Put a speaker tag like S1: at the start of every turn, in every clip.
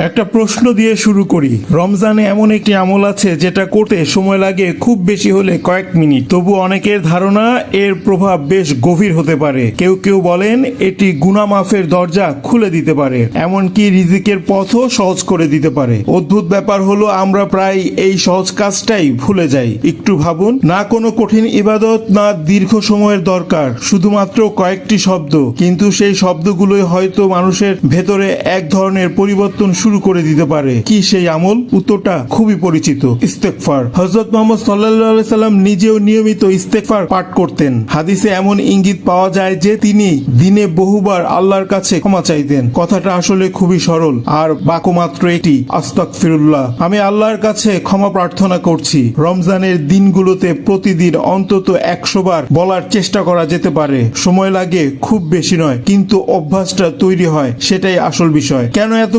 S1: একটা প্রশ্ন দিয়ে শুরু করি। রমজানে এমন একটি আমল আছে যেটা করতে সময় লাগে খুব বেশি হলে কয়েক মিনিট, তবু অনেকের ধারণা এর প্রভাব বেশ গভীর হতে পারে। কেউ কেউ বলেন এটি গুনাহ মাফের দরজা খুলে দিতে পারে, এমনকি রিজিকের পথও সহজ করে দিতে পারে। অদ্ভুত ব্যাপার হলো আমরা প্রায় এই সহজ কাজটাই ভুলে যাই। একটু ভাবুন, না কোনো কঠিন ইবাদত, না দীর্ঘ সময়ের দরকার, শুধুমাত্র কয়েকটি শব্দ, কিন্তু সেই শব্দগুলোই হয়তো মানুষের ভেতরে এক ধরনের পরিবর্তন শুরু করে দিতে পারে। কি সেই আমল? উত্তরটা খুবই পরিচিত, ইস্তেগফার। হযরত মুহাম্মদ সাল্লাল্লাহু আলাইহি সাল্লাম নিজেও নিয়মিত ইস্তেগফার পাঠ করতেন। হাদিসে এমন ইঙ্গিত পাওয়া যায় যে তিনি দিনে বহুবার আল্লাহর কাছে ক্ষমা চাইতেন। কথাটা আসলে খুবই সরল, আর বাক্য মাত্র একটি, আস্তাগফিরুল্লাহ, আমি আল্লাহর কাছে ক্ষমা প্রার্থনা করছি। রমজানের দিনগুলোতে প্রতিদিন অন্তত 100 বার বলার চেষ্টা করা যেতে পারে। সময় লাগে খুব বেশি নয়, কিন্তু অভ্যাসটা তৈরি হয়, সেটাই আসল বিষয়। কেন এত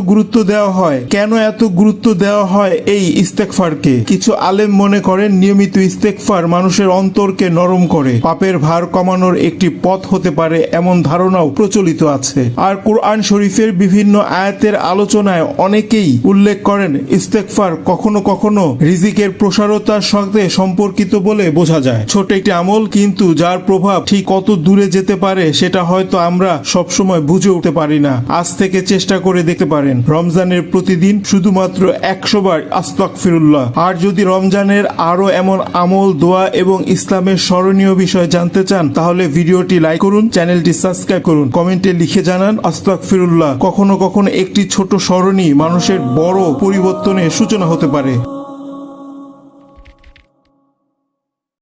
S1: গুরুত্ব দেওয়া হয়? এই ইস্তেগফারকে? কিছু আলেম মনে করেন নিয়মিত ইস্তেগফার মানুষের অন্তরকে নরম করে, পাপের ভার কমানোর একটি পথ হতে পারে, এমন ধারণাও প্রচলিত আছে। আর কোরআন শরীফের বিভিন্ন আয়াতের আলোচনায় অনেকেই উল্লেখ করেন ইস্তেগফার কখনো কখনো রিজিকের প্রসারতার সাথে সম্পর্কিত বলে বোঝা যায়। ছোট একটি আমল, কিন্তু যার প্রভাব ঠিক কত দূরে যেতে পারে সেটা হয়তো আমরা সবসময় বুঝে উঠতে পারি না। আজ থেকে চেষ্টা করে দেখতে পারেন রমজানের প্রতিদিন শুধুমাত্র 100 বার আস্তাগফিরুল্লাহ। আর যদি রমজানের আরো এমন আমল, দোয়া এবং ইসলামের স্মরণীয় বিষয় জানতে চান, তাহলে ভিডিওটি লাইক করুন, চ্যানেলটি সাবস্ক্রাইব করুন, কমেন্টে লিখে জানান আস্তাগফিরুল্লাহ। কখনো কখনো একটি ছোট স্মরণই মানুষের বড় পরিবর্তনের সূচনা হতে পারে।